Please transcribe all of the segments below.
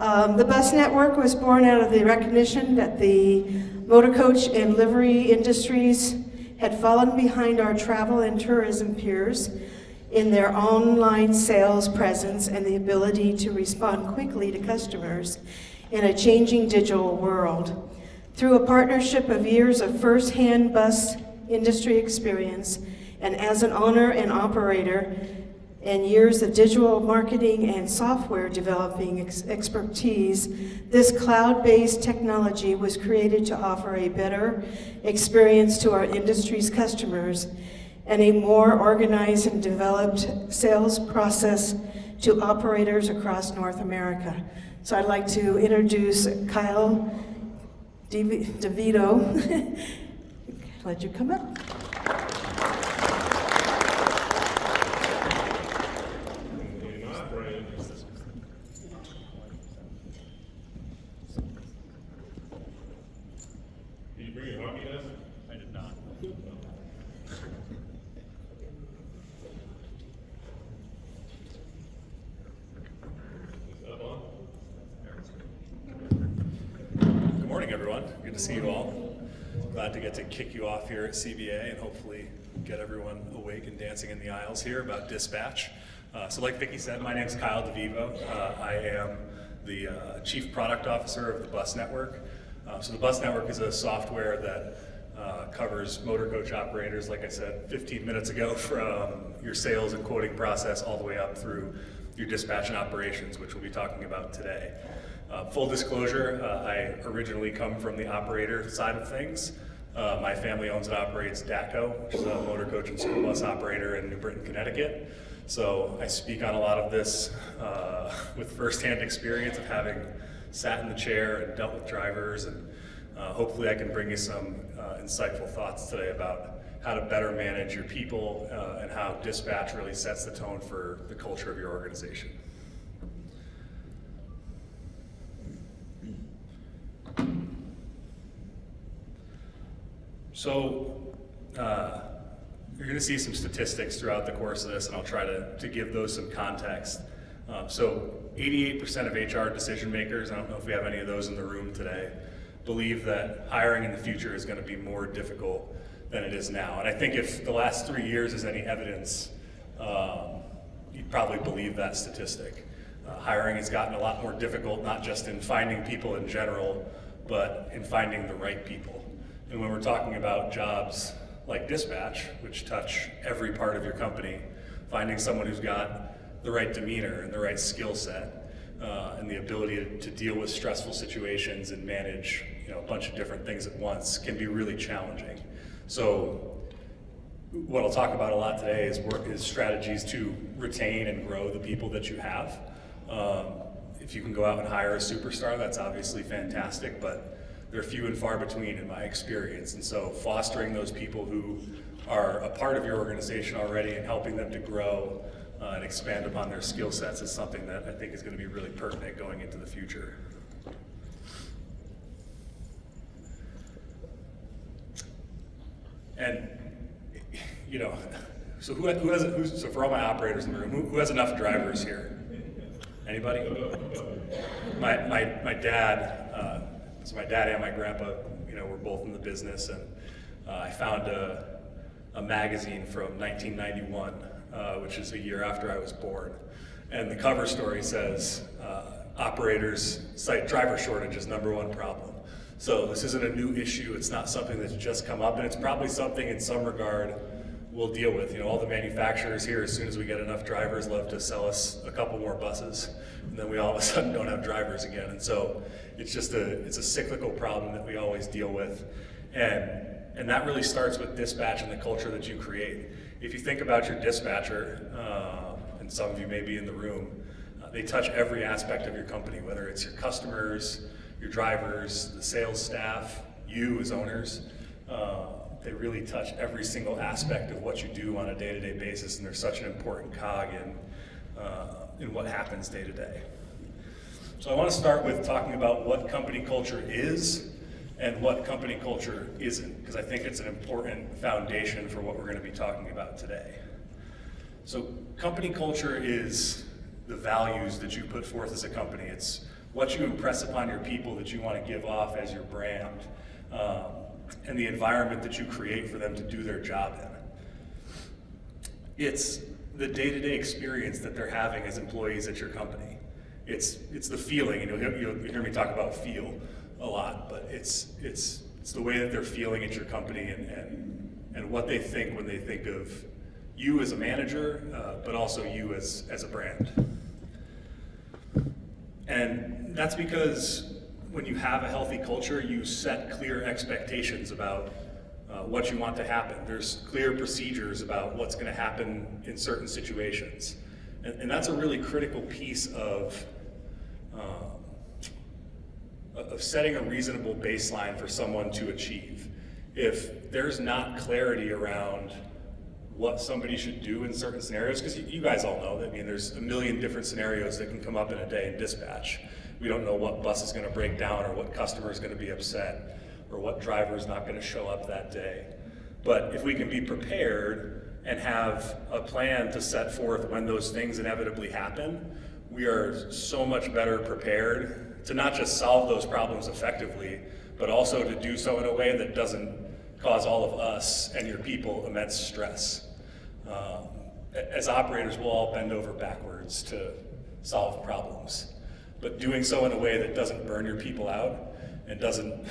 The bus network was born out of the recognition that the motor coach and livery industries had fallen behind our travel and tourism peers in their online sales presence and the ability to respond quickly to customers in a changing digital world. Through a partnership of years of first-hand bus industry experience, and as an owner and operator, and years of digital marketing and software developing expertise, this cloud-based technology was created to offer a better experience to our industry's customers and a more organized and developed sales process to operators across North America. So I'd like to introduce Kyle DiVivo. Let you come up. Good morning, everyone. Good to see you all. Glad to get to kick you off here at CBA and hopefully get everyone awake and dancing in the aisles here about dispatch. So like Vicki said, my name is Kyle DiVivo. I am the Chief Product Officer of the Bus Network. So the Bus Network is a software that covers motor coach operators, like I said 15 minutes ago, from your sales and quoting process all the way up through your dispatch and operations, which we'll be talking about today. Full disclosure, I originally come from the operator side of things. My family owns and operates DATCO, which is a motor coach and school bus operator in New Britain, Connecticut. So I speak on a lot of this with firsthand experience of having sat in the chair and dealt with drivers, and hopefully I can bring you some insightful thoughts today about how to better manage your people and how dispatch really sets the tone for the culture of your organization. So you're going to see some statistics throughout the course of this, and I'll try to give those some context. So 88% of HR decision makers, I don't know if we have any of those in the room today, believe that hiring in the future is going to be more difficult than it is now. And I think if the last 3 years is any evidence, you'd probably believe that statistic. Hiring has gotten a lot more difficult, not just in finding people in general, but in finding the right people. And when we're talking about jobs like dispatch, which touch every part of your company, finding someone who's got the right demeanor and the right skill set and the ability to deal with stressful situations and manage a bunch of different things at once can be really challenging. So what I'll talk about a lot today is strategies to retain and grow the people that you have. If you can go out and hire a superstar, that's obviously fantastic, but they're few and far between in my experience. And so fostering those people who are a part of your organization already and helping them to grow and expand upon their skill sets is something that I think is going to be really pertinent going into the future. And, so so for all my operators in the room, who has enough drivers here? Anybody? My dad, so my dad and my grandpa, were both in the business, and I found a magazine from 1991, which is a year after I was born. And the cover story says, operators cite driver shortage as #1 problem. So this isn't a new issue, it's not something that's just come up, and it's probably something in some regard we'll deal with. All the manufacturers here, as soon as we get enough drivers, love to sell us a couple more buses, and then we all of a sudden don't have drivers again. And so it's a cyclical problem that we always deal with. And that really starts with dispatch and the culture that you create. If you think about your dispatcher, and some of you may be in the room, they touch every aspect of your company, whether it's your customers, your drivers, the sales staff, you as owners. They really touch every single aspect of what you do on a day-to-day basis, and they're such an important cog in what happens day to day. So I want to start with talking about what company culture is and what company culture isn't, because I think it's an important foundation for what we're going to be talking about today. So company culture is the values that you put forth as a company. It's what you impress upon your people that you want to give off as your brand, and the environment that you create for them to do their job in. It's the day-to-day experience that they're having as employees at your company. It's the feeling, and you'll hear me talk about feel a lot, but it's the way that they're feeling at your company and what they think when they think of you as a manager, but also you as a brand. And that's because when you have a healthy culture, you set clear expectations about what you want to happen. There's clear procedures about what's going to happen in certain situations. And that's a really critical piece of setting a reasonable baseline for someone to achieve. If there's not clarity around what somebody should do in certain scenarios, because you guys all know that, I mean, there's a million different scenarios that can come up in a day in dispatch. We don't know what bus is going to break down or what customer is going to be upset or what driver is not going to show up that day. But if we can be prepared and have a plan to set forth when those things inevitably happen, we are so much better prepared to not just solve those problems effectively, but also to do so in a way that doesn't cause all of us and your people immense stress. As operators, we'll all bend over backwards to solve problems, but doing so in a way that doesn't burn your people out and doesn't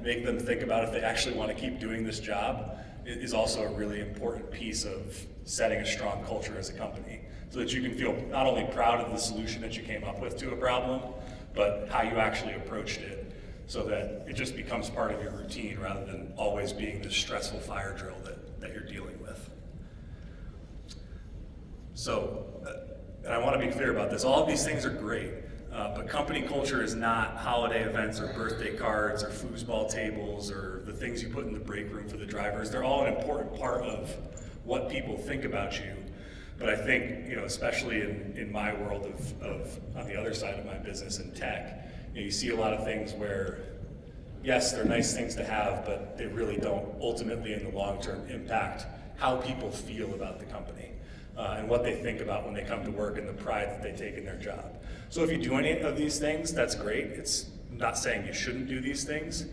make them think about if they actually want to keep doing this job is also a really important piece of setting a strong culture as a company, so that you can feel not only proud of the solution that you came up with to a problem, but how you actually approached it, so that it just becomes part of your routine rather than always being this stressful fire drill that you're dealing with. So, and I want to be clear about this, all of these things are great, but company culture is not holiday events or birthday cards or foosball tables or the things you put in the break room for the drivers. They're all an important part of what people think about you. But I think, especially in my world of on the other side of my business in tech, you see a lot of things where, yes, they're nice things to have, but they really don't ultimately in the long term impact how people feel about the company and what they think about when they come to work and the pride that they take in their job. So if you do any of these things, that's great. It's not saying you shouldn't do these things,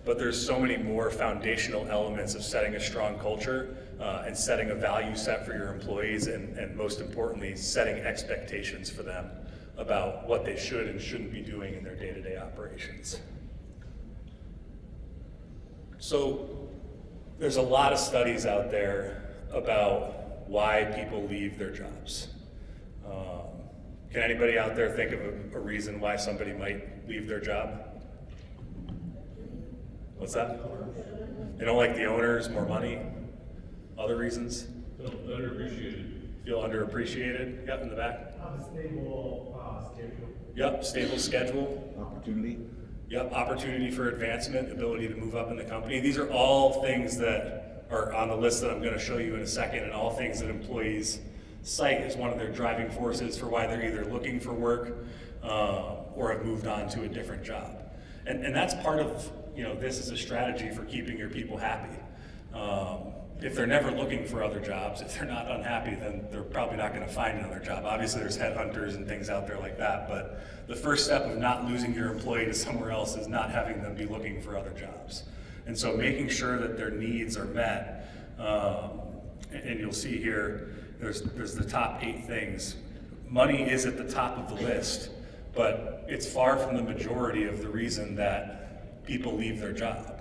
but there's so many more foundational elements of setting a strong culture and setting a value set for your employees, and most importantly, setting expectations for them about what they should and shouldn't be doing in their day-to-day operations. So there's a lot of studies out there about why people leave their jobs. Can anybody out there think of a reason why somebody might leave their job? What's that? They don't like the owners, more money? Other reasons? Feel underappreciated. Feel underappreciated? Yep, in the back. A stable schedule. Yep, stable schedule. Opportunity. Yep, opportunity for advancement, ability to move up in the company. These are all things that are on the list that I'm going to show you in a second, and all things that employees cite as one of their driving forces for why they're either looking for work or have moved on to a different job. And that's part of, this is a strategy for keeping your people happy. If they're never looking for other jobs, if they're not unhappy, then they're probably not going to find another job. Obviously, there's headhunters and things out there like that, but the first step of not losing your employee to somewhere else is not having them be looking for other jobs. And so making sure that their needs are met, and you'll see here, there's the top 8 things. Money is at the top of the list, but it's far from the majority of the reason that people leave their job.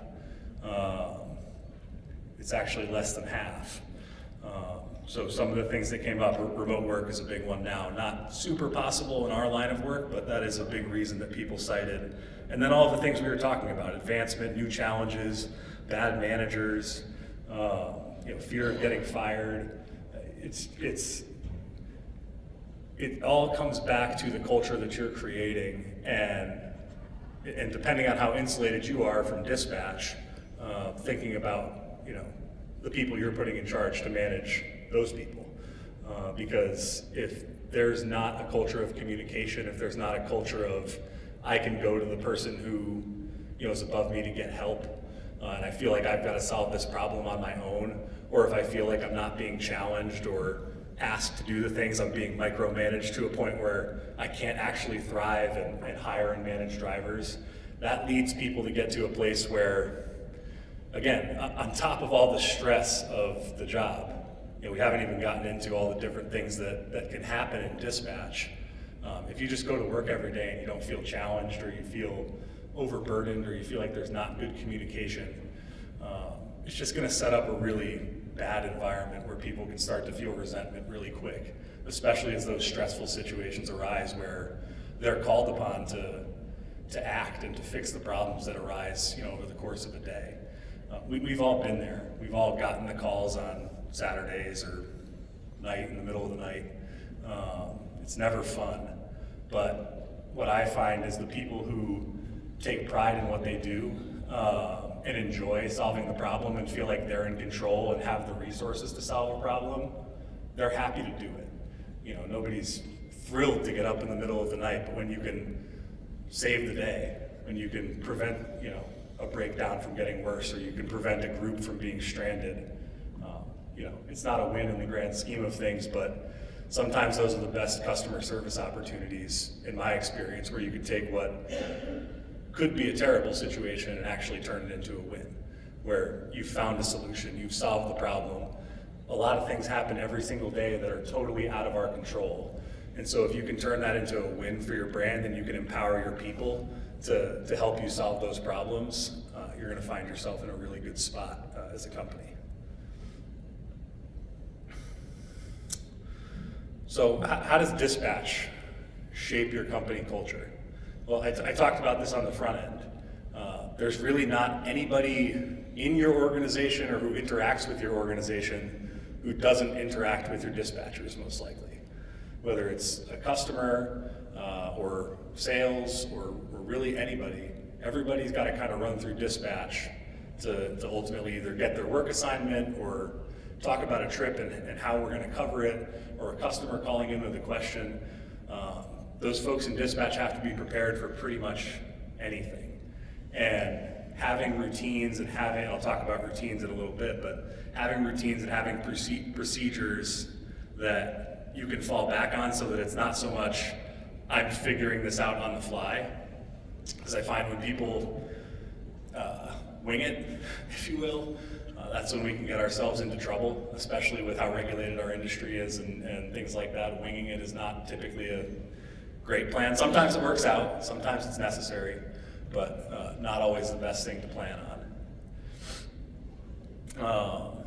It's actually less than half. So some of the things that came up, remote work is a big one now. Not super possible in our line of work, but that is a big reason that people cited. And then all of the things we were talking about, advancement, new challenges, bad managers, fear of getting fired. It all comes back to the culture that you're creating, and depending on how insulated you are from dispatch, thinking about the people you're putting in charge to manage those people. Because if there's not a culture of communication, if there's not a culture of I can go to the person who is above me to get help, and I feel like I've got to solve this problem on my own, or if I feel like I'm not being challenged or asked to do the things. I'm being micromanaged to a point where I can't actually thrive and hire and manage drivers. That leads people to get to a place where, again, on top of all the stress of the job, we haven't even gotten into all the different things that can happen in dispatch. If you just go to work every day and you don't feel challenged, or you feel overburdened, or you feel like there's not good communication, it's just going to set up a really bad environment where people can start to feel resentment really quick, especially as those stressful situations arise where they're called upon to act and to fix the problems that arise, over the course of a day. We've all been there. We've all gotten the calls on Saturdays or night in the middle of the night. It's never fun, but what I find is the people who take pride in what they do and enjoy solving the problem and feel like they're in control and have the resources to solve a problem, they're happy to do it. Nobody's thrilled to get up in the middle of the night, but when you can save the day, when you can prevent, a breakdown from getting worse, or you can prevent a group from being stranded, it's not a win in the grand scheme of things, but sometimes those are the best customer service opportunities, in my experience, where you could take what could be a terrible situation and actually turn it into a win, where you've found a solution, you've solved the problem. A lot of things happen every single day that are totally out of our control. And so if you can turn that into a win for your brand, and you can empower your people to help you solve those problems, you're gonna find yourself in a really good spot as a company. So how does dispatch shape your company culture? Well, I talked about this on the front end. There's really not anybody in your organization or who interacts with your organization who doesn't interact with your dispatchers, most likely. Whether it's a customer or sales or really anybody, everybody's got to kind of run through dispatch to ultimately either get their work assignment or talk about a trip and how we're going to cover it, or a customer calling in with a question. Those folks in dispatch have to be prepared for pretty much anything. And having routines and I'll talk about routines in a little bit, but having routines and having procedures that you can fall back on, so that it's not so much I'm figuring this out on the fly. Because I find when people wing it, if you will, that's when we can get ourselves into trouble, especially with how regulated our industry is and things like that. Winging it is not typically a great plan. Sometimes it works out, sometimes it's necessary, but not always the best thing to plan on.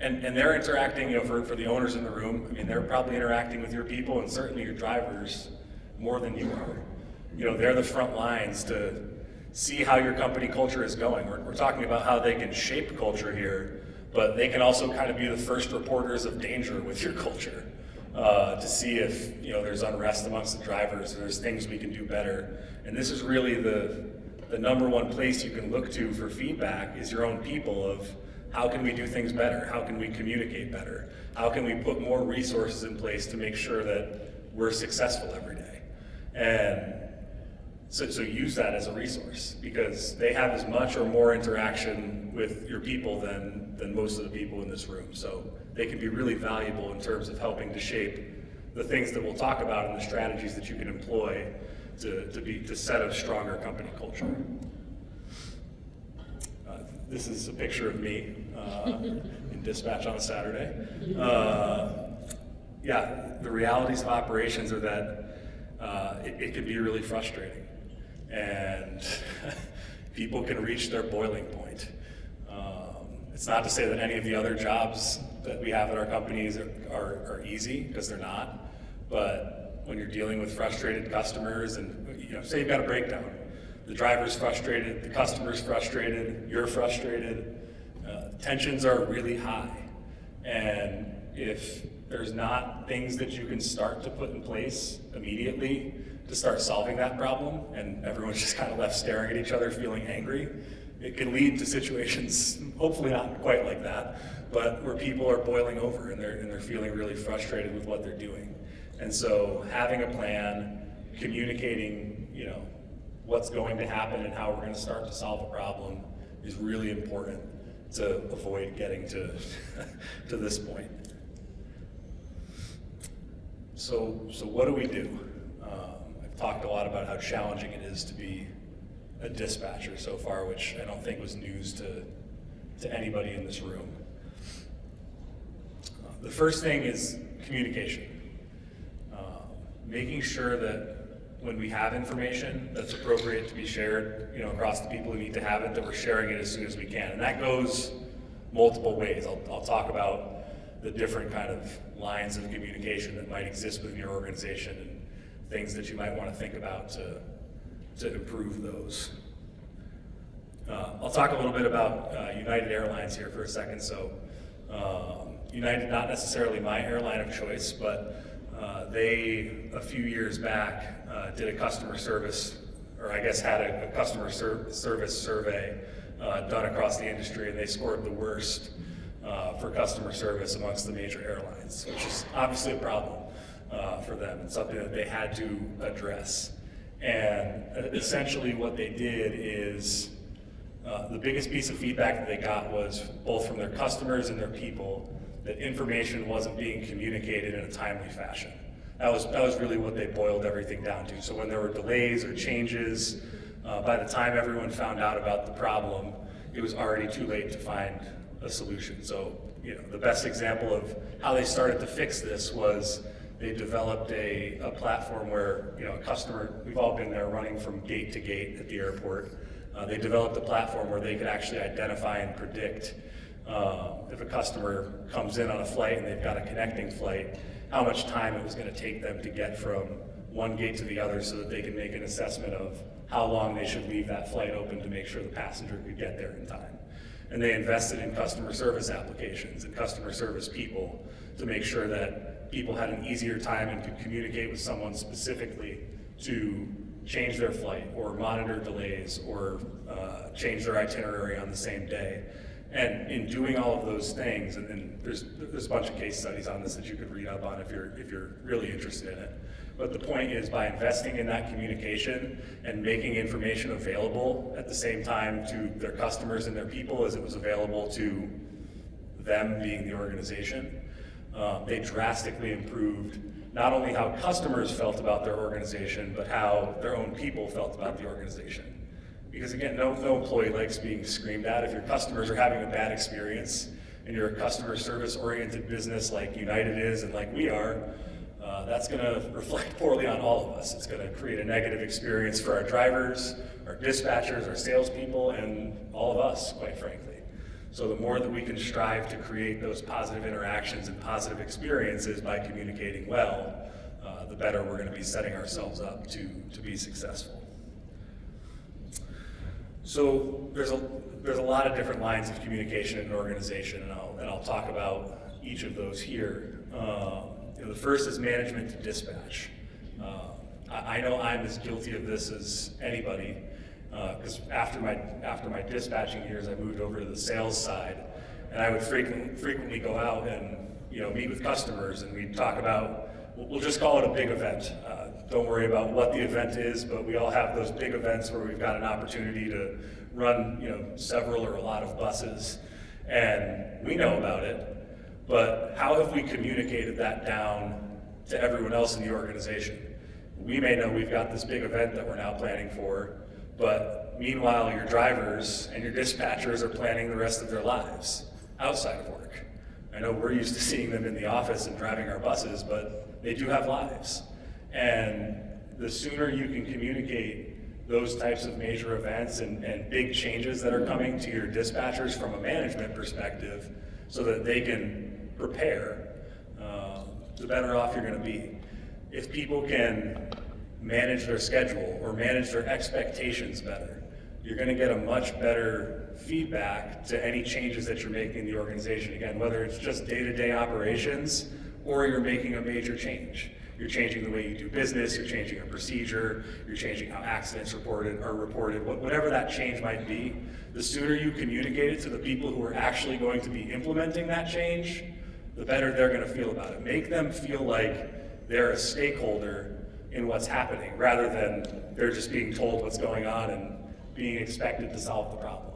And they're interacting, for the owners in the room. I mean, they're probably interacting with your people, and certainly your drivers, more than you are. They're the front lines to see how your company culture is going. We're talking about how they can shape culture here, but they can also kind of be the first reporters of danger with your culture, to see if there's unrest amongst the drivers, or there's things we can do better. And this is really the number one place you can look to for feedback, is your own people, of how can we do things better? How can we communicate better? How can we put more resources in place to make sure that we're successful every day? And so use that as a resource, because they have as much or more interaction with your people than most of the people in this room. So they can be really valuable in terms of helping to shape the things that we'll talk about and the strategies that you can employ to set a stronger company culture. This is a picture of me in dispatch on a Saturday. The realities of operations are that it can be really frustrating. And people can reach their boiling point. It's not to say that any of the other jobs that we have at our companies are easy, because they're not. But when you're dealing with frustrated customers, and say you've got a breakdown, the driver's frustrated, the customer's frustrated, you're frustrated, tensions are really high. And if there's not things that you can start to put in place immediately to start solving that problem, and everyone's just kind of left staring at each other feeling angry, it can lead to situations, hopefully not quite like that, but where people are boiling over and they're feeling really frustrated with what they're doing. And so having a plan, communicating, what's going to happen and how we're going to start to solve a problem is really important to avoid getting to this point. So what do we do? I've talked a lot about how challenging it is to be a dispatcher so far, which I don't think was news to anybody in this room. The first thing is communication. Making sure that when we have information that's appropriate to be shared, across the people who need to have it, that we're sharing it as soon as we can. And that goes multiple ways. I'll talk about the different kind of lines of communication that might exist within your organization and things that you might want to think about to improve those. I'll talk a little bit about United Airlines here for a second. So United, not necessarily my airline of choice, but they, a few years back, did a customer service, or I guess had a customer service survey done across the industry, and they scored the worst for customer service amongst the major airlines, which is obviously a problem for them and something that they had to address. And essentially what they did is, the biggest piece of feedback that they got was both from their customers and their people that information wasn't being communicated in a timely fashion. That was really what they boiled everything down to. So when there were delays or changes, by the time everyone found out about the problem, it was already too late to find a solution. So, the best example of how they started to fix this was they developed a platform where, a customer, we've all been there running from gate to gate at the airport. They developed a platform where they could actually identify and predict if a customer comes in on a flight and they've got a connecting flight, how much time it was going to take them to get from one gate to the other so that they can make an assessment of how long they should leave that flight open to make sure the passenger could get there in time. And they invested in customer service applications and customer service people to make sure that people had an easier time and could communicate with someone specifically to change their flight or monitor delays or change their itinerary on the same day. And in doing all of those things, and there's a bunch of case studies on this that you could read up on if you're really interested in it. But the point is, by investing in that communication and making information available at the same time to their customers and their people as it was available to them being the organization, they drastically improved not only how customers felt about their organization, but how their own people felt about the organization. Because again, no employee likes being screamed at. If your customers are having a bad experience and you're a customer service oriented business like United is and like we are, that's going to reflect poorly on all of us. It's going to create a negative experience for our drivers, our dispatchers, our salespeople, and all of us, quite frankly. So the more that we can strive to create those positive interactions and positive experiences by communicating well, the better we're going to be setting ourselves up to be successful. So there's a lot of different lines of communication in an organization, and I'll talk about each of those here. The first is management to dispatch. I know I'm as guilty of this as anybody, because after my dispatching years, I moved over to the sales side, and I would frequently go out and meet with customers, and we'd talk about, we'll just call it a big event. Don't worry about what the event is, but we all have those big events where we've got an opportunity to run several or a lot of buses, and we know about it. But how have we communicated that down to everyone else in the organization? We may know we've got this big event that we're now planning for, but meanwhile your drivers and your dispatchers are planning the rest of their lives outside of work. I know we're used to seeing them in the office and driving our buses, but they do have lives. And the sooner you can communicate those types of major events and big changes that are coming to your dispatchers from a management perspective so that they can prepare, the better off you're going to be. If people can manage their schedule or manage their expectations better, you're going to get a much better feedback to any changes that you're making in the organization. Again, whether it's just day-to-day operations or you're making a major change. You're changing the way you do business, you're changing a procedure, you're changing how accidents are reported, whatever that change might be, the sooner you communicate it to the people who are actually going to be implementing that change, the better they're going to feel about it. Make them feel like they're a stakeholder in what's happening, rather than they're just being told what's going on and being expected to solve the problem.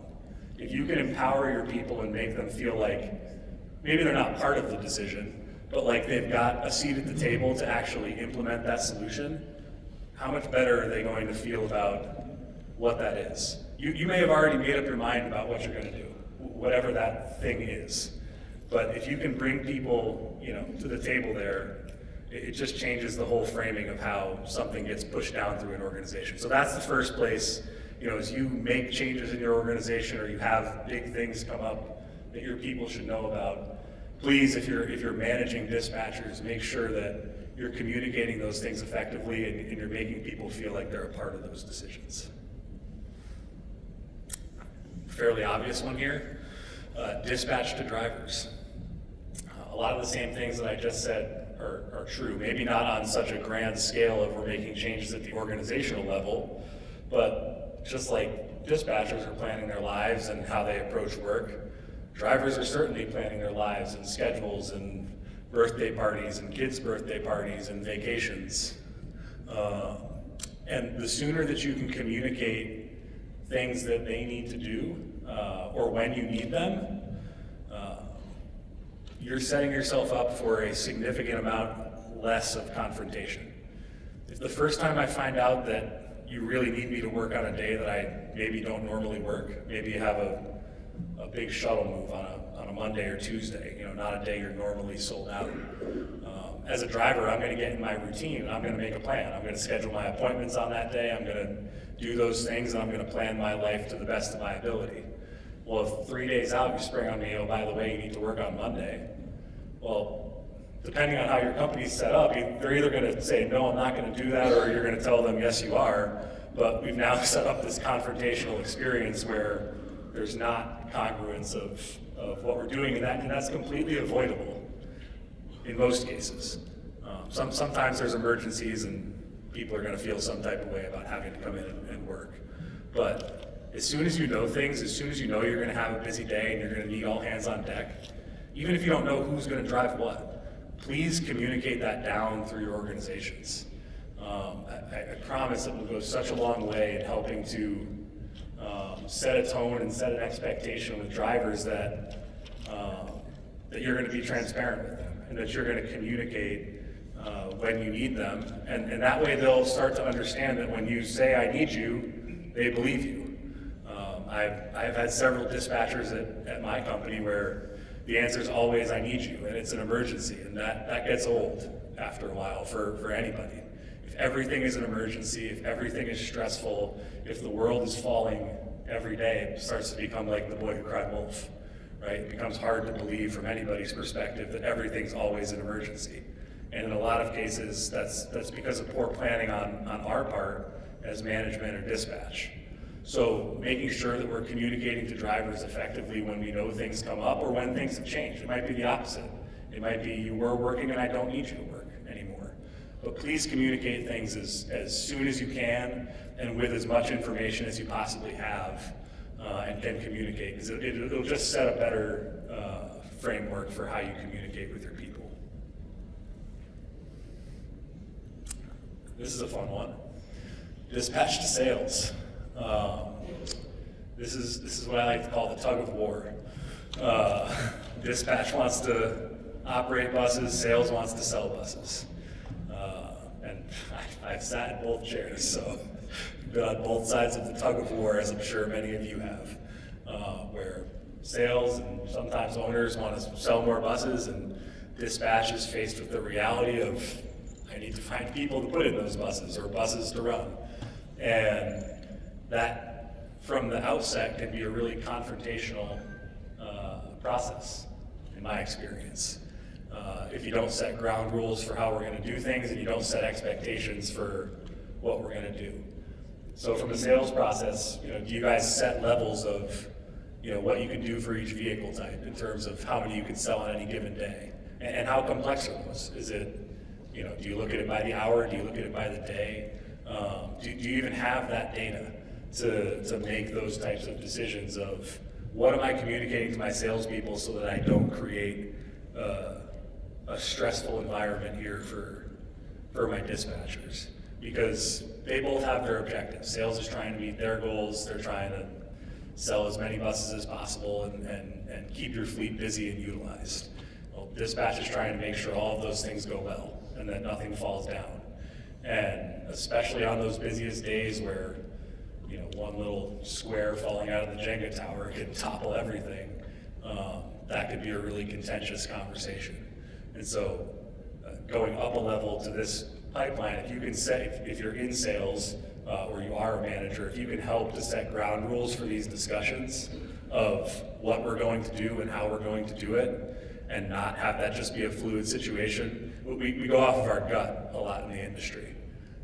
If you can empower your people and make them feel like maybe they're not part of the decision, but like they've got a seat at the table to actually implement that solution, how much better are they going to feel about what that is? You may have already made up your mind about what you're going to do, whatever that thing is. But if you can bring people, to the table there, it just changes the whole framing of how something gets pushed down through an organization. So that's the first place, as you make changes in your organization or you have big things come up that your people should know about. Please, if you're managing dispatchers, make sure that you're communicating those things effectively and you're making people feel like they're a part of those decisions. Fairly obvious one here, dispatch to drivers. A lot of the same things that I just said are true, maybe not on such a grand scale of we're making changes at the organizational level, but just like dispatchers are planning their lives and how they approach work, drivers are certainly planning their lives and schedules and birthday parties and kids' birthday parties and vacations. And the sooner that you can communicate things that they need to do or when you need them, you're setting yourself up for a significant amount less of confrontation. If the first time I find out that you really need me to work on a day that I maybe don't normally work, maybe you have a big shuttle move on a Monday or Tuesday, not a day you're normally sold out. As a driver, I'm going to get in my routine and I'm going to make a plan. I'm going to schedule my appointments on that day. I'm going to do those things and I'm going to plan my life to the best of my ability. Well, if 3 days out you spring on me, oh, by the way, you need to work on Monday. Well, depending on how your company's set up, they're either going to say, no, I'm not going to do that, or you're going to tell them, yes, you are. But we've now set up this confrontational experience where there's not congruence of what we're doing, and that's completely avoidable in most cases. Sometimes there's emergencies and people are going to feel some type of way about having to come in and work. But as soon as you know things, as soon as you know you're going to have a busy day and you're going to need all hands on deck, even if you don't know who's going to drive what, please communicate that down through your organizations. I promise it will go such a long way in helping to set a tone and set an expectation with drivers that you're going to be transparent with them and that you're going to communicate when you need them. And that way they'll start to understand that when you say, I need you, they believe you. I've had several dispatchers at my company where the answer is always, I need you, and it's an emergency, and that gets old after a while for anybody. If everything is an emergency, if everything is stressful, if the world is falling every day, it starts to become like the boy who cried wolf, right? It becomes hard to believe from anybody's perspective that everything's always an emergency. And in a lot of cases, that's because of poor planning on our part as management or dispatch. So making sure that we're communicating to drivers effectively when we know things come up or when things have changed. It might be the opposite. It might be you were working and I don't need you to work anymore. But please communicate things as soon as you can and with as much information as you possibly have and can communicate, because it'll just set a better framework for how you communicate with your people. This is a fun one. Dispatch to sales. This is what I like to call the tug of war. Dispatch wants to operate buses, sales wants to sell buses. And I've sat in both chairs, so been on both sides of the tug of war, as I'm sure many of you have, where sales and sometimes owners want to sell more buses and dispatch is faced with the reality of, I need to find people to put in those buses or buses to run. And that, from the outset, can be a really confrontational process, in my experience. If you don't set ground rules for how we're going to do things and you don't set expectations for what we're going to do. So from the sales process, do you guys set levels of what you can do for each vehicle type in terms of how many you can sell on any given day? And how complex are those? Is it, do you look at it by the hour? Do you look at it by the day? Do you even have that data to make those types of decisions of what am I communicating to my salespeople so that I don't create a stressful environment here for my dispatchers? Because they both have their objectives. Sales is trying to meet their goals. They're trying to sell as many buses as possible and keep your fleet busy and utilized. Well, dispatch is trying to make sure all of those things go well and that nothing falls down. And especially on those busiest days where, you know, one little square falling out of the Jenga tower could topple everything, that could be a really contentious conversation. And so going up a level to this pipeline, if you can set, if you're in sales or you are a manager, if you can help to set ground rules for these discussions of what we're going to do and how we're going to do it, and not have that just be a fluid situation. We go off of our gut a lot in the industry,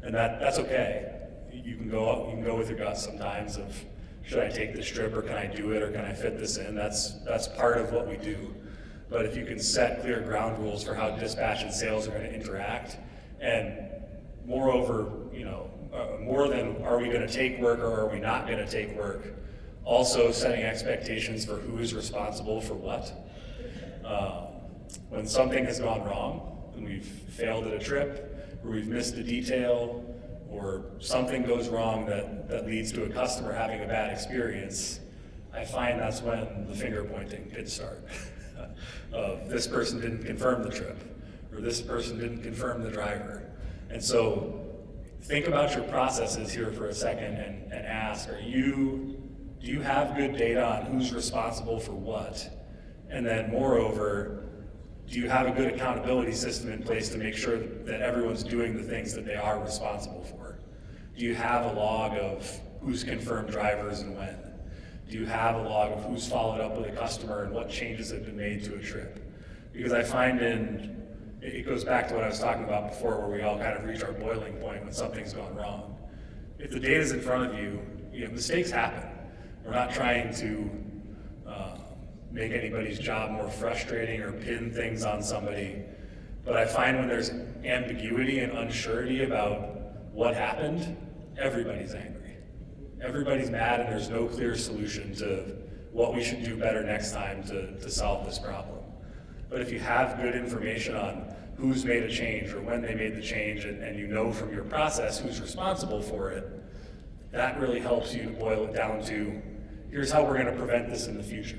and that's okay. You can go with your gut sometimes of, should I take this trip, or can I do it, or can I fit this in? That's part of what we do. But if you can set clear ground rules for how dispatch and sales are going to interact, and moreover, you know, more than are we going to take work or are we not going to take work, also setting expectations for who is responsible for what. When something has gone wrong, when we've failed at a trip, or we've missed a detail, or something goes wrong that leads to a customer having a bad experience, I find that's when the finger pointing could start. This person didn't confirm the trip, or this person didn't confirm the driver. And so think about your processes here for a second and ask, do you have good data on who's responsible for what? And then moreover, do you have a good accountability system in place to make sure that everyone's doing the things that they are responsible for? Do you have a log of who's confirmed drivers and when? Do you have a log of who's followed up with a customer and what changes have been made to a trip? Because I find it goes back to what I was talking about before, where we all kind of reach our boiling point when something's gone wrong. If the data's in front of you, mistakes happen. We're not trying to make anybody's job more frustrating or pin things on somebody. But I find when there's ambiguity and unsurety about what happened, everybody's angry. Everybody's mad, and there's no clear solution to what we should do better next time to solve this problem. But if you have good information on who's made a change or when they made the change, and you know from your process who's responsible for it, that really helps you to boil it down to, here's how we're going to prevent this in the future,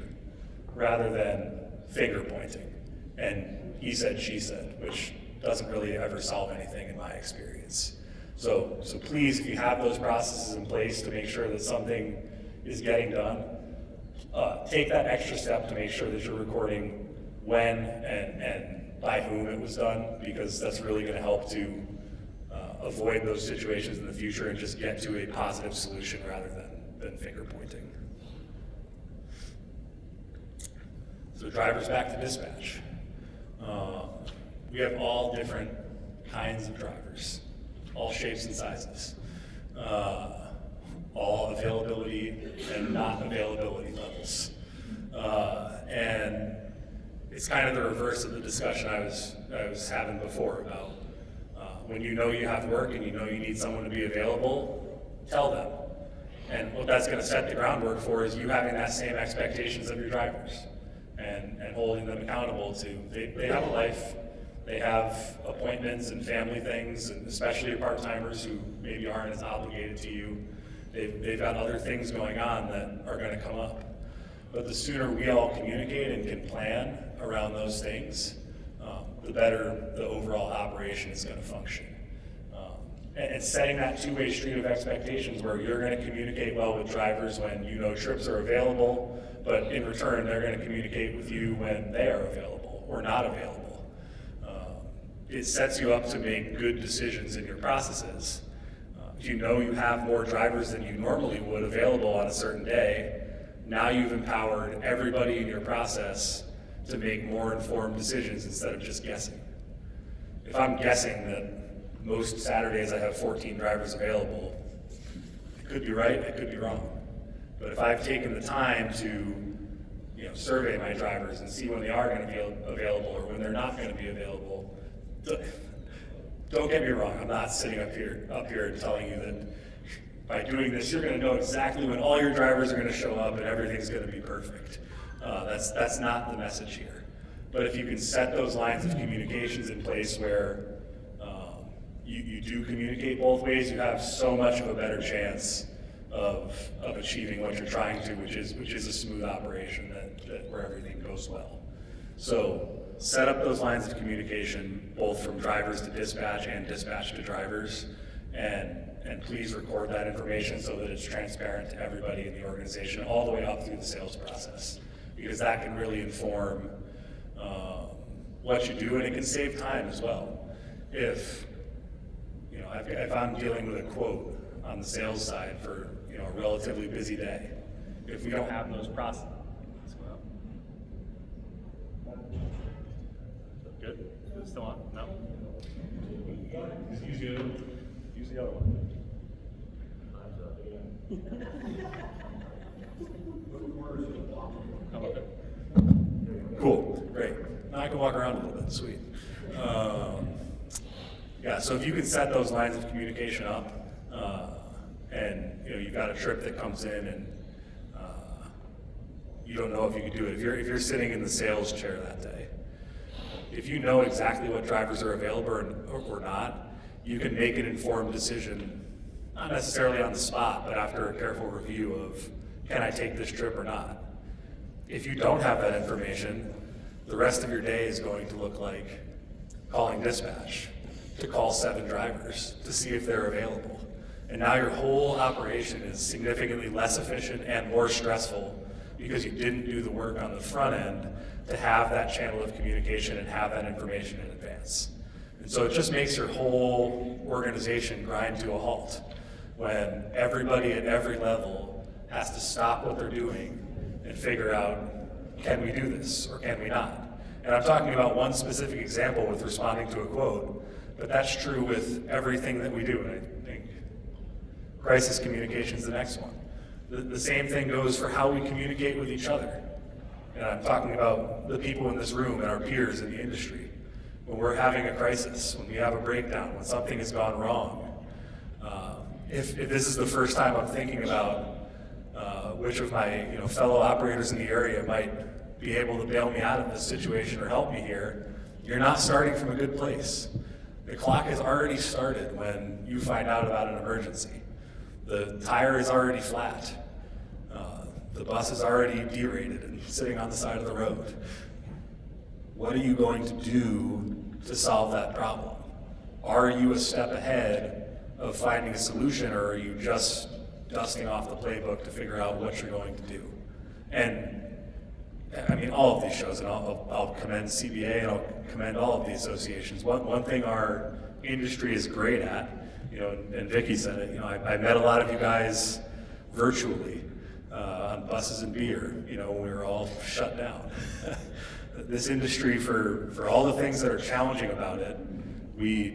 rather than finger pointing and he said, she said, which doesn't really ever solve anything in my experience. So please, if you have those processes in place to make sure that something is getting done, take that extra step to make sure that you're recording when and by whom it was done, because that's really going to help to avoid those situations in the future and just get to a positive solution rather than finger pointing. So drivers back to dispatch. We have all different kinds of drivers, all shapes and sizes, all availability and not availability levels. And it's kind of the reverse of the discussion I was having before about when you know you have work and you know you need someone to be available, tell them. And what that's going to set the groundwork for is you having that same expectations of your drivers and holding them accountable to, they have a life, they have appointments and family things, and especially your part-timers who maybe aren't as obligated to you. They've got other things going on that are going to come up. But the sooner we all communicate and can plan around those things, the better the overall operation is going to function. And setting that two-way street of expectations where you're going to communicate well with drivers when you know trips are available, but in return they're going to communicate with you when they are available or not available. It sets you up to make good decisions in your processes. If you know you have more drivers than you normally would available on a certain day, now you've empowered everybody in your process to make more informed decisions instead of just guessing. If I'm guessing that most Saturdays I have 14 drivers available, I could be right, I could be wrong. But if I've taken the time to survey my drivers and see when they are going to be available or when they're not going to be available, don't get me wrong, I'm not sitting up here and telling you that by doing this, you're going to know exactly when all your drivers are going to show up and everything's going to be perfect. That's not the message here. But if you can set those lines of communications in place where you do communicate both ways, you have so much of a better chance of achieving what you're trying to, which is a smooth operation that where everything goes well. So set up those lines of communication, both from drivers to dispatch and dispatch to drivers, and please record that information so that it's transparent to everybody in the organization, all the way up through the sales process, because that can really inform what you do, and it can save time as well. If I'm dealing with a quote on the sales side for a relatively busy day, if we don't have those processes. Good? Still on? No? Just use the other one. Use the other one. How about that? Cool, great. Now I can walk around a little bit, sweet. Yeah, so if you can set those lines of communication up, and you've got a trip that comes in and you don't know if you can do it. If you're sitting in the sales chair that day, if you know exactly what drivers are available or not, you can make an informed decision, not necessarily on the spot, but after a careful review of, can I take this trip or not? If you don't have that information, the rest of your day is going to look like calling dispatch to call 7 drivers to see if they're available. And now your whole operation is significantly less efficient and more stressful because you didn't do the work on the front end to have that channel of communication and have that information in advance. And so it just makes your whole organization grind to a halt when everybody at every level has to stop what they're doing and figure out, can we do this or can we not? And I'm talking about one specific example with responding to a quote, but that's true with everything that we do. And I think crisis communication is the next one. The same thing goes for how we communicate with each other. And I'm talking about the people in this room and our peers in the industry. When we're having a crisis, when we have a breakdown, when something has gone wrong, if this is the first time I'm thinking about which of my fellow operators in the area might be able to bail me out of this situation or help me here, you're not starting from a good place. The clock has already started when you find out about an emergency. The tire is already flat. The bus is already derated and sitting on the side of the road. What are you going to do to solve that problem? Are you a step ahead of finding a solution, or are you just dusting off the playbook to figure out what you're going to do? And I mean, all of these shows, and I'll commend CBA and I'll commend all of the associations. One thing our industry is great at, and Vicki said it, I met a lot of you guys virtually on buses and beer, when we were all shut down. This industry, for all the things that are challenging about it, we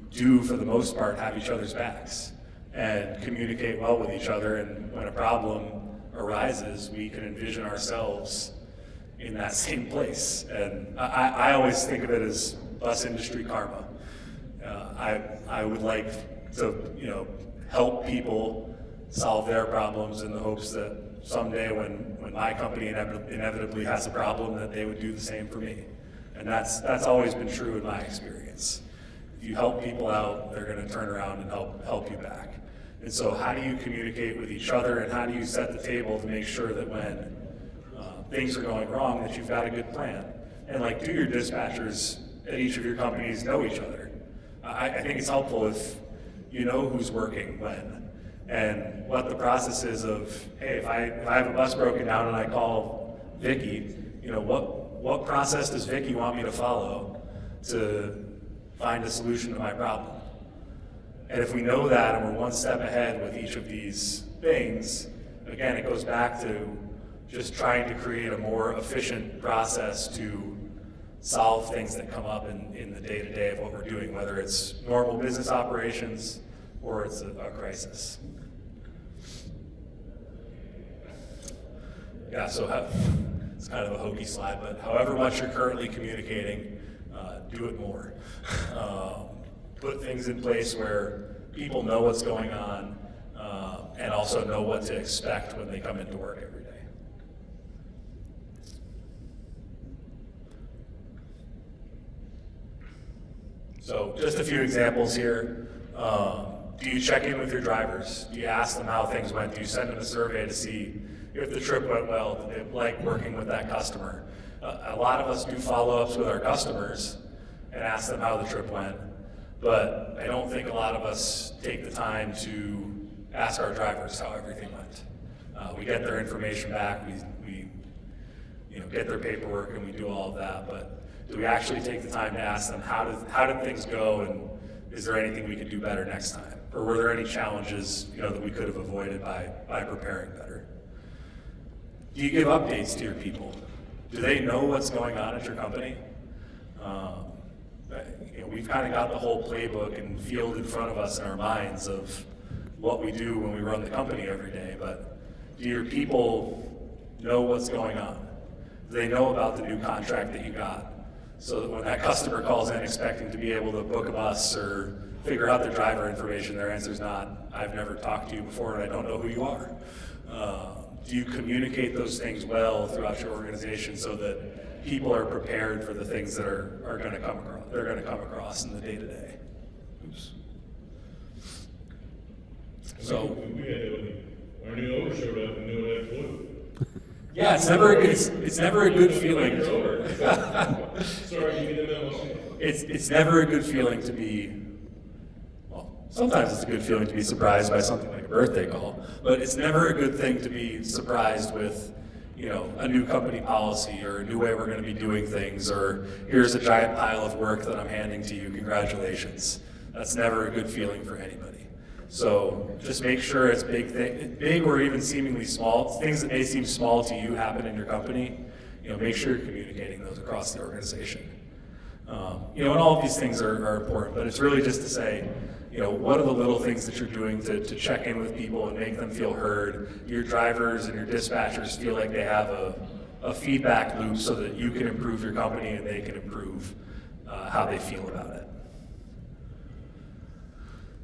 do, for the most part, have each other's backs and communicate well with each other. And when a problem arises, we can envision ourselves in that same place. And I always think of it as bus industry karma. I would like to, help people solve their problems in the hopes that someday when my company inevitably has a problem, that they would do the same for me. And that's always been true in my experience. If you help people out, they're going to turn around and help you back. And so how do you communicate with each other, and how do you set the table to make sure that when things are going wrong, that you've got a good plan? And do your dispatchers at each of your companies know each other? I think it's helpful if you know who's working when, and what the process is of, hey, if I have a bus broken down and I call Vicki, what process does Vicki want me to follow to find a solution to my problem? And if we know that and we're one step ahead with each of these things, again, it goes back to just trying to create a more efficient process to solve things that come up in the day-to-day of what we're doing, whether it's normal business operations or it's a crisis. Yeah, so it's kind of a hokey slide, but however much you're currently communicating, do it more. Put things in place where people know what's going on and also know what to expect when they come into work every day. So just a few examples here. Do you check in with your drivers? Do you ask them how things went? Do you send them a survey to see if the trip went well? Did they like working with that customer? A lot of us do follow-ups with our customers and ask them how the trip went, but I don't think a lot of us take the time to ask our drivers how everything went. We get their information back, we get their paperwork, and we do all of that, but do we actually take the time to ask them how did things go, and is there anything we could do better next time? Or were there any challenges that we could have avoided by preparing better? Do you give updates to your people? Do they know what's going on at your company? We've kind of got the whole playbook and field in front of us in our minds of what we do when we run the company every day, but do your people know what's going on? Do they know about the new contract that you got? So that when that customer calls in expecting to be able to book a bus or figure out their driver information, their answer's not, I've never talked to you before and I don't know who you are. Do you communicate those things well throughout your organization so that people are prepared for the things that are going to come across? They're going to come across in the day-to-day. Oops. So we had that when our new owner showed up and no one had a clue. yeah, it's never a good feeling. Sorry, you get the memo. It's never a good feeling to be. Sometimes it's a good feeling to be surprised by something like a birthday call, but it's never a good thing to be surprised with, a new company policy or a new way we're going to be doing things, or here's a giant pile of work that I'm handing to you, congratulations. That's never a good feeling for anybody. So just make sure it's big or even seemingly small, things that may seem small to you happen in your company, make sure you're communicating those across the organization. And all of these things are important, but it's really just to say, what are the little things that you're doing to check in with people and make them feel heard? Your drivers and your dispatchers feel like they have a feedback loop so that you can improve your company and they can improve how they feel about it.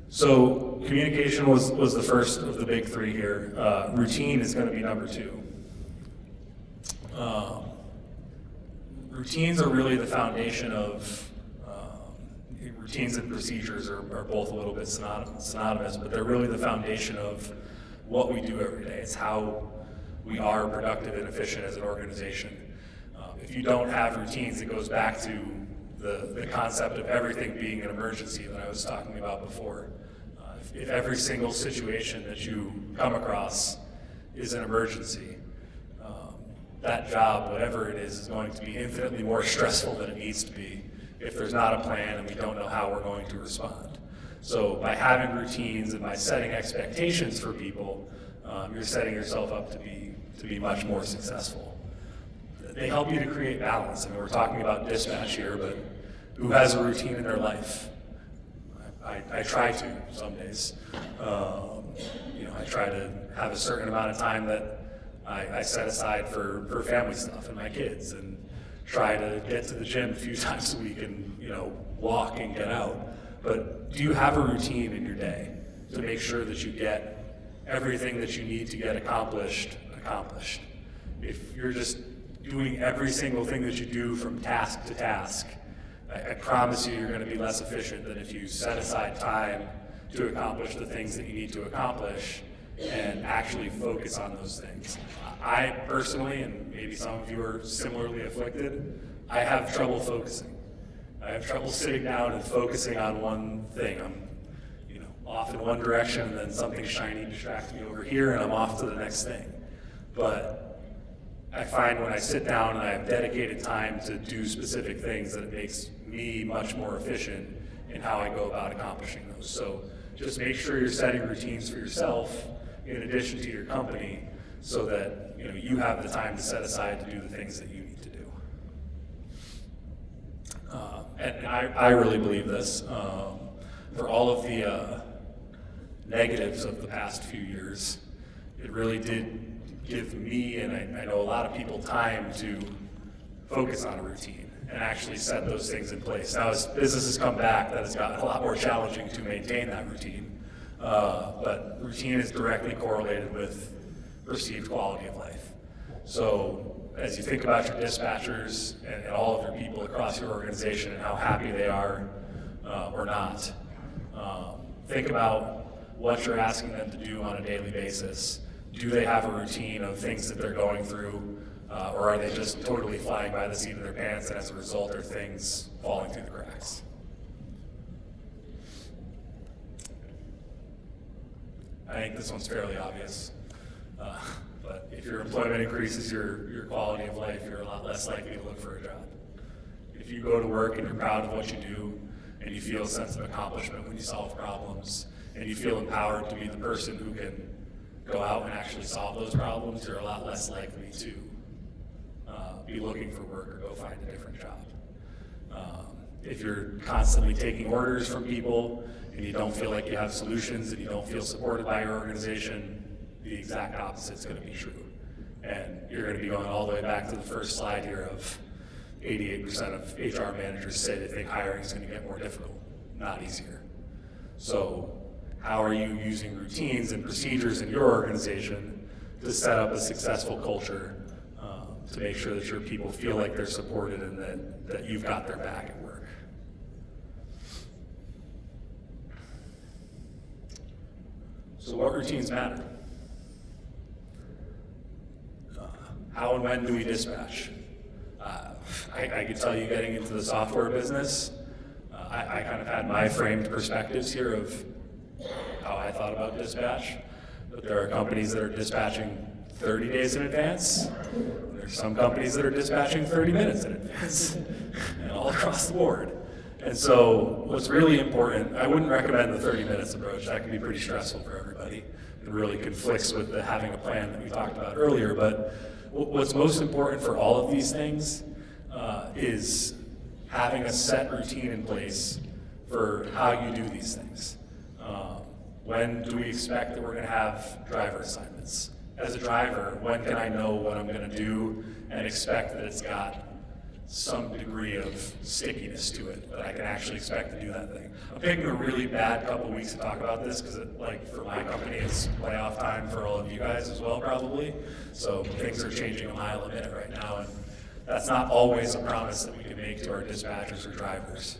So communication was the first of the big three here. Routine is going to be number two. Routines are really the foundation of routines and procedures are both a little bit synonymous, but they're really the foundation of what we do every day. It's how we are productive and efficient as an organization. If you don't have routines, it goes back to the concept of everything being an emergency that I was talking about before. If every single situation that you come across is an emergency, that job, whatever it is going to be infinitely more stressful than it needs to be if there's not a plan and we don't know how we're going to respond. So by having routines and by setting expectations for people, you're setting yourself up to be much more successful. They help you to create balance. I mean, we're talking about dispatch here, but who has a routine in their life? I try to some days. I try to have a certain amount of time that I set aside for family stuff and my kids, and try to get to the gym a few times a week and walk and get out. But do you have a routine in your day to make sure that you get everything that you need to get accomplished? If you're just doing every single thing that you do from task to task, I promise you're going to be less efficient than if you set aside time to accomplish the things that you need to accomplish and actually focus on those things. I personally, and maybe some of you are similarly afflicted, I have trouble focusing. I have trouble sitting down and focusing on one thing. I'm off in one direction and then something shiny distracts me over here and I'm off to the next thing. But I find when I sit down and I have dedicated time to do specific things that it makes me much more efficient in how I go about accomplishing those. So just make sure you're setting routines for yourself in addition to your company so that you have the time to set aside to do the things that you need to do. And I really believe this. For all of the negatives of the past few years, it really did give me, and I know a lot of people, time to focus on a routine and actually set those things in place. Now, as business has come back, that has gotten a lot more challenging to maintain that routine. But routine is directly correlated with perceived quality of life. So as you think about your dispatchers and all of your people across your organization and how happy they are or not, think about what you're asking them to do on a daily basis. Do they have a routine of things that they're going through Or are they just totally flying by the seat of their pants, and as a result are things falling through the cracks? I think this one's fairly obvious. But if your employment increases your quality of life, you're a lot less likely to look for a job. If you go to work and you're proud of what you do, and you feel a sense of accomplishment when you solve problems, and you feel empowered to be the person who can go out and actually solve those problems, you're a lot less likely to be looking for work or go find a different job. If you're constantly taking orders from people and you don't feel like you have solutions and you don't feel supported by your organization, the exact opposite is going to be true. And you're going to be going all the way back to the first slide here of 88% of HR managers say they think hiring is going to get more difficult, not easier. So how are you using routines and procedures in your organization to set up a successful culture to make sure that your people feel like they're supported and that you've got their back at work? So what routines matter? How and when do we dispatch? I could tell you, getting into the software business, I kind of had my framed perspectives here of how I thought about dispatch. But there are companies that are dispatching 30 days in advance. There's some companies that are dispatching 30 minutes in advance, and all across the board. And so what's really important, I wouldn't recommend the 30 minutes approach. That can be pretty stressful for everybody. It really conflicts with the having a plan that we talked about earlier. But what's most important for all of these things is having a set routine in place for how you do these things. When do we expect that we're going to have driver assignments? As a driver, when can I know what I'm going to do and expect that it's got some degree of stickiness to it, that I can actually expect to do that thing? I'm picking a really bad couple weeks to talk about this because, like, for my company, it's playoff time for all of you guys as well, probably. So things are changing a mile a minute right now, and that's not always a promise that we can make to our dispatchers or drivers.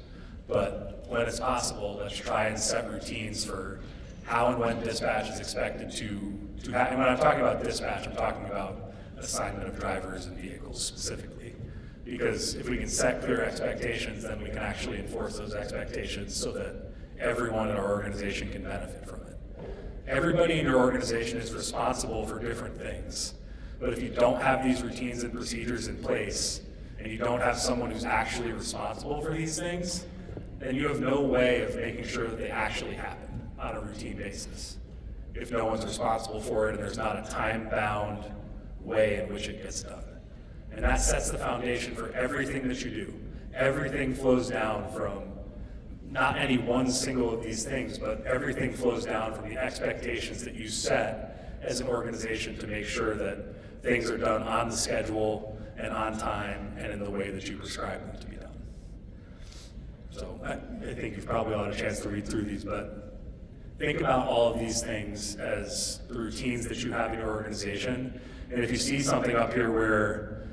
But when it's possible, let's try and set routines for how and when dispatch is expected to happen. And when I'm talking about dispatch, I'm talking about assignment of drivers and vehicles specifically. Because if we can set clear expectations, then we can actually enforce those expectations so that everyone in our organization can benefit from it. Everybody in your organization is responsible for different things. But if you don't have these routines and procedures in place, and you don't have someone who's actually responsible for these things, then you have no way of making sure that they actually happen on a routine basis. If no one's responsible for it and there's not a time-bound way in which it gets done. And that sets the foundation for everything that you do. Everything flows down from not any one single of these things, but everything flows down from the expectations that you set as an organization to make sure that things are done on the schedule and on time and in the way that you prescribe them to be done. So I think you've probably all had a chance to read through these, but think about all of these things as the routines that you have in your organization. And if you see something up here where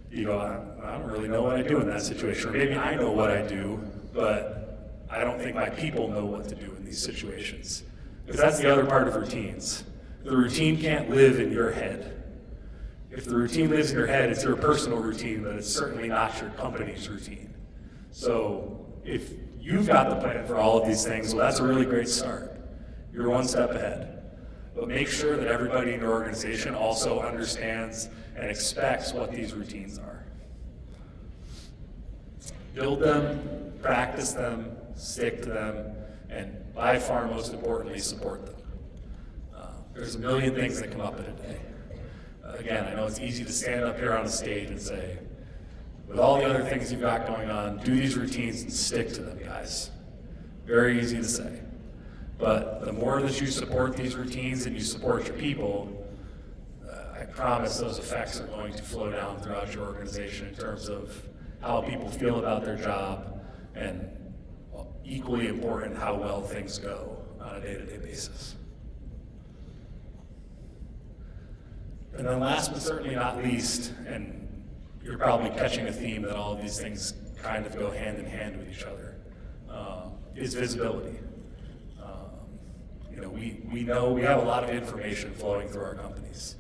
you go, I don't really know what I do in that situation, or maybe I know what I do, but I don't think my people know what to do in these situations. Because that's the other part of routines. The routine can't live in your head. If the routine lives in your head, it's your personal routine, but it's certainly not your company's routine. So if you've got the plan for all of these things, well, that's a really great start. You're one step ahead. But make sure that everybody in your organization also understands and expects what these routines are. Build them, practice them, stick to them, and by far most importantly, support them. There's a million things that come up in a day. Again, I know it's easy to stand up here on the stage and say, with all the other things you've got going on, do these routines and stick to them, guys. Very easy to say. But the more that you support these routines and you support your people, I promise those effects are going to flow down throughout your organization in terms of how people feel about their job, and equally important, how well things go on a day-to-day basis. And then last but certainly not least, and you're probably catching a theme that all of these things kind of go hand in hand with each other, is visibility. We know we have a lot of information flowing through our companies.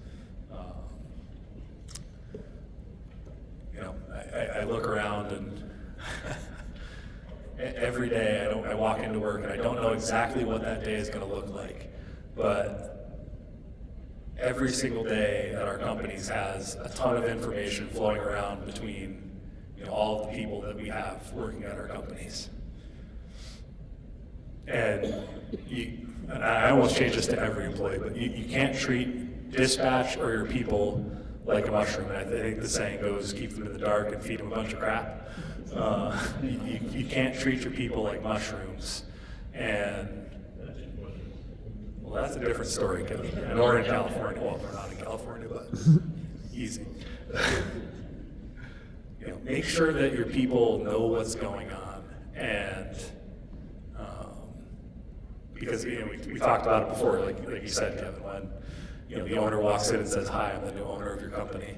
I look around and every day I walk into work and I don't know exactly what that day is going to look like, but every single day at our companies has a ton of information flowing around between all of the people that we have working at our companies. And I almost change this to every employee, but you can't treat dispatch or your people like a mushroom. And I think the saying goes, keep them in the dark and feed them a bunch of crap. You can't treat your people like mushrooms. And, well, that's a different story, Kevin. And we're in California. Well, we're not in California, but easy. Make sure that your people know what's going on. And because we talked about it before, like you said, Kevin, when the owner walks in and says, "Hi, I'm the new owner of your company."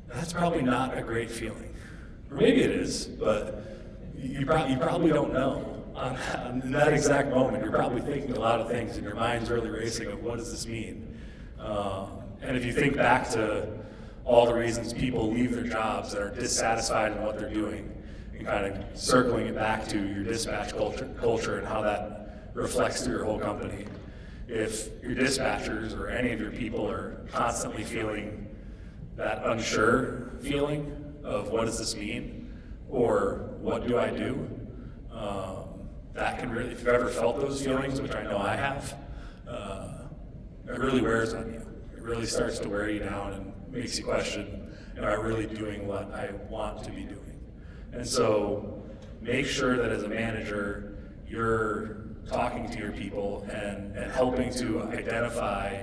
That's probably not a great feeling, or maybe it is, but you probably don't know. In that exact moment, you're probably thinking a lot of things, and your mind's really racing of what does this mean. And if you think back to all the reasons people leave their jobs that are dissatisfied in what they're doing, and kind of circling it back to your dispatch culture and how that reflects through your whole company. If your dispatchers or any of your people are constantly feeling that unsure feeling of what does this mean, or what do I do, that can really, if you've ever felt those feelings, which I know I have, it really wears on you. It really starts to wear you down and makes you question, am I really doing what I want to be doing? And so make sure that as a manager, you're talking to your people and helping to identify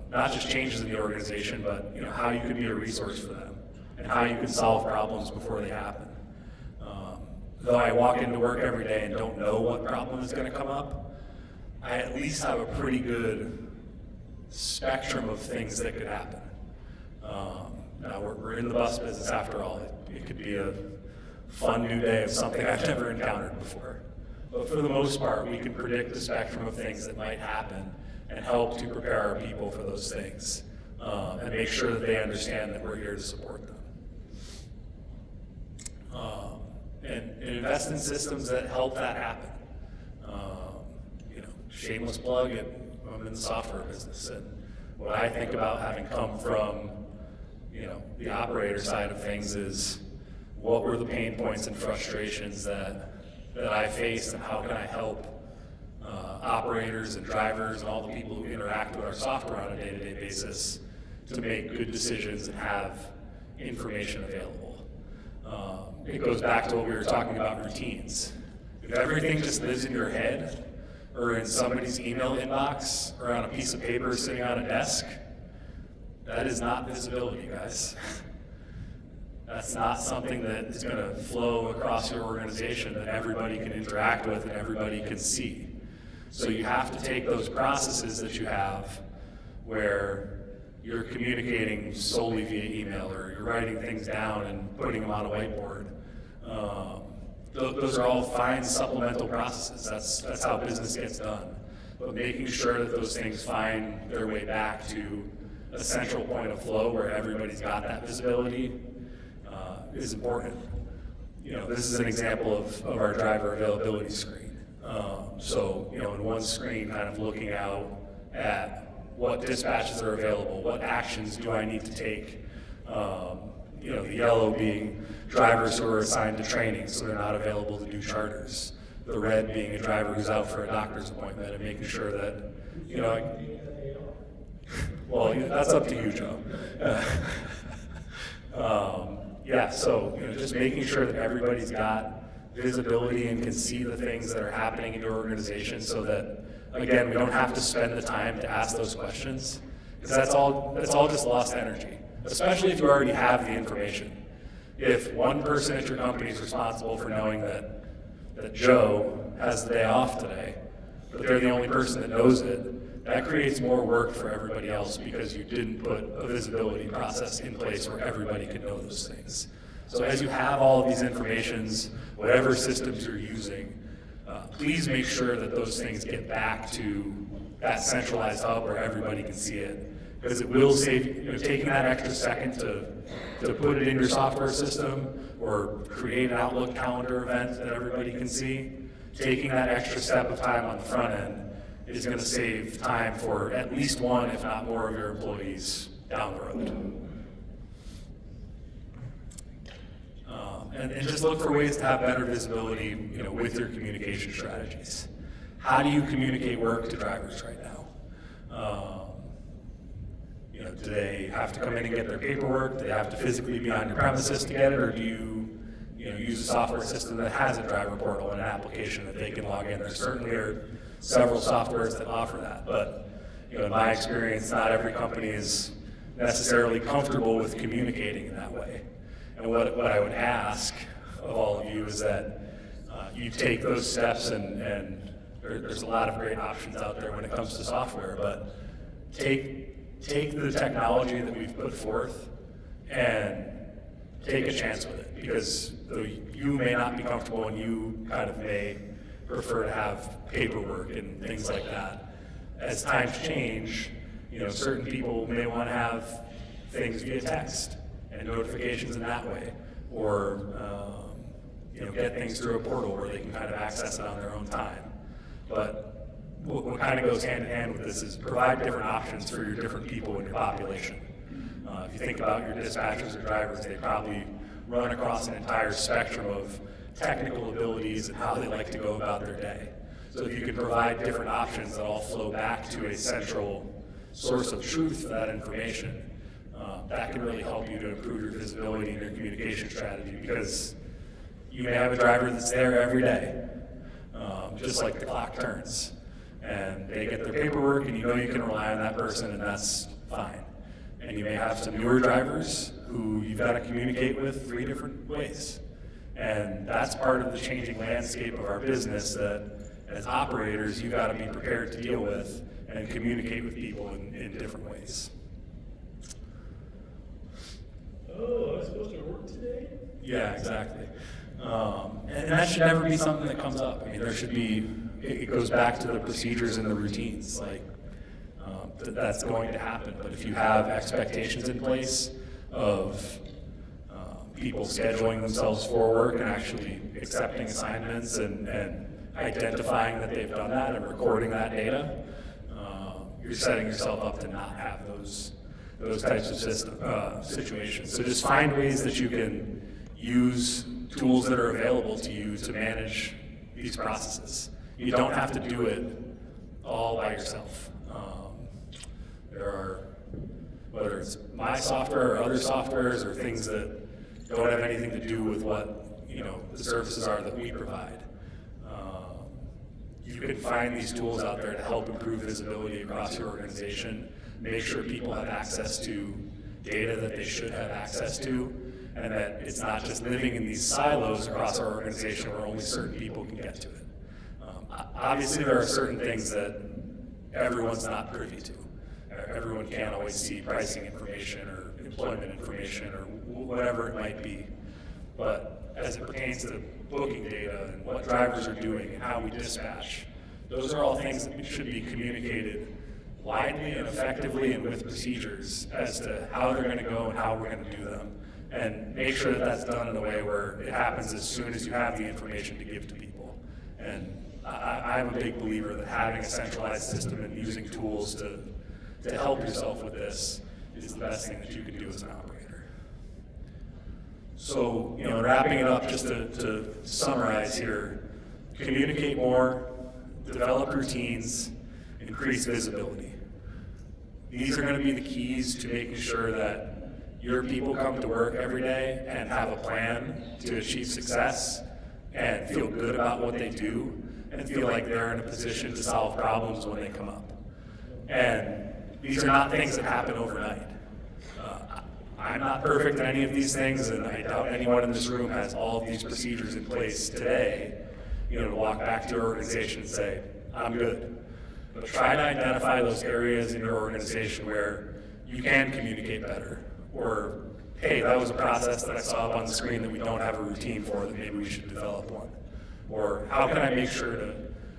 not just changes in the organization, but how you can be a resource for them and how you can solve problems before they happen. Though I walk into work every day and don't know what problem is going to come up, I at least have a pretty good spectrum of things that could happen. Now we're in the bus business after all. It could be a fun new day of something I've never encountered before. But for the most part, we can predict the spectrum of things that might happen and help to prepare our people for those things and make sure that they understand that we're here to support them. And invest in systems that help that happen. Shameless plug, I'm in the software business, and what I think about having come from the operator side of things is what were the pain points and frustrations that I faced, and how can I help operators and drivers and all the people who interact with our software on a day-to-day basis to make good decisions and have information available. It goes back to what we were talking about, routines. If everything just lives in your head or in somebody's email inbox or on a piece of paper sitting on a desk, that is not visibility, guys. That's not something that is going to flow across your organization that everybody can interact with and everybody can see. So you have to take those processes that you have where you're communicating solely via email or you're writing things down and putting them on a whiteboard. Those are all fine supplemental processes. That's how business gets done. But making sure that those things find their way back to a central point of flow where everybody's got that visibility is important. This is an example of our driver availability screen. In one screen, kind of looking out at what dispatches are available, what actions do I need to take. The yellow being drivers who are assigned to training, so they're not available to do charters. The red being a driver who's out for a doctor's appointment and making sure that, well, that's up to you, Joe. Just making sure that everybody's got visibility and can see the things that are happening in your organization so that, again, we don't have to spend the time to ask those questions, because that's all just lost energy, especially if you already have the information. If one person at your company is responsible for knowing that Joe has the day off today, but they're the only person that knows it, that creates more work for everybody else because you didn't put a visibility process in place where everybody could know those things. So as you have all of these informations, whatever systems you're using, please make sure that those things get back to that centralized hub where everybody can see it because it will save, taking that extra second to put it in your software system or create an Outlook calendar event that everybody can see. Taking that extra step of time on the front end is going to save time for at least one, if not more, of your employees down the road. And just look for ways to have better visibility, with your communication strategies. How do you communicate work to drivers right now? Do they have to come in and get their paperwork? Do they have to physically be on your premises to get it, or do you, use a software system that has a driver portal and an application that they can log in? There certainly are several softwares that offer that, but in my experience, not every company is necessarily comfortable with communicating in that way. And what I would ask of all of you is that you take those steps, and there's a lot of great options out there when it comes to software, but take the technology that we've put forth and take a chance with it, because though you may not be comfortable and you kind of may prefer to have paperwork and things like that, as times change, certain people may want to have things via text and notifications in that way, or get things through a portal where they can kind of access it on their own time. But what kind of goes hand in hand with this is provide different options for your different people in your population. If you think about your dispatchers or drivers, they probably run across an entire spectrum of technical abilities and how they like to go about their day. So if you can provide different options that all flow back to a central source of truth for that information, that can really help you to improve your visibility and your communication strategy, because you may have a driver that's there every day, just like the clock turns, and they get their paperwork, and you can rely on that person, and that's fine. And you may have some newer drivers who you've got to communicate with 3 different ways. And that's part of the changing landscape of our business that as operators, you've got to be prepared to deal with and communicate with people in different ways. Oh, I was supposed to work today? Yeah, exactly. And that should never be something that comes up. I mean, there should be, it goes back to the procedures and the routines. Like, that's going to happen. But if you have expectations in place of people scheduling themselves for work and actually accepting assignments and identifying that they've done that and recording that data, you're setting yourself up to not have those types of situations. So just find ways that you can use tools that are available to you to manage these processes. You don't have to do it all by yourself. There are, whether it's my software or other softwares or things that don't have anything to do with what the services are that we provide. You can find these tools out there to help improve visibility across your organization, make sure people have access to data that they should have access to, and that it's not just living in these silos across our organization where only certain people can get to it. Obviously, there are certain things that everyone's not privy to. Everyone can't always see pricing information or employment information or whatever it might be. But as it pertains to booking data and what drivers are doing and how we dispatch, those are all things that should be communicated widely and effectively and with procedures as to how they're going to go and how we're going to do them. And make sure that that's done in a way where it happens as soon as you have the information to give to people. And I'm a big believer that having a centralized system and using tools to help yourself with this is the best thing that you can do as an operator. So, wrapping it up, just to summarize here, communicate more, develop routines, increase visibility. These are going to be the keys to making sure that your people come to work every day and have a plan to achieve success and feel good about what they do and feel like they're in a position to solve problems when they come up. And these are not things that happen overnight. I'm not perfect at any of these things, and I doubt anyone in this room has all of these procedures in place today, to walk back to your organization and say, I'm good. But try to identify those areas in your organization where you can communicate better, or, hey, that was a process that I saw up on the screen that we don't have a routine for, that maybe we should develop one. Or how can I make sure to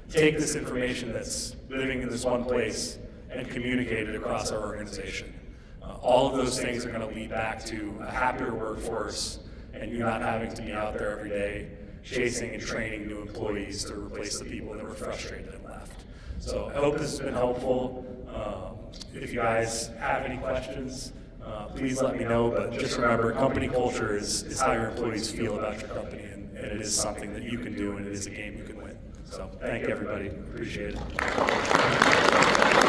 take this information that's living in this one place and communicated across our organization. All of those things are going to lead back to a happier workforce and you not having to be out there every day chasing and training new employees to replace the people that were frustrated and left. So I hope this has been helpful. If you guys have any questions, please let me know, but just remember, company culture is how your employees feel about your company, and it is something that you can do, and it is a game you can win. So thank you, everybody. Appreciate it.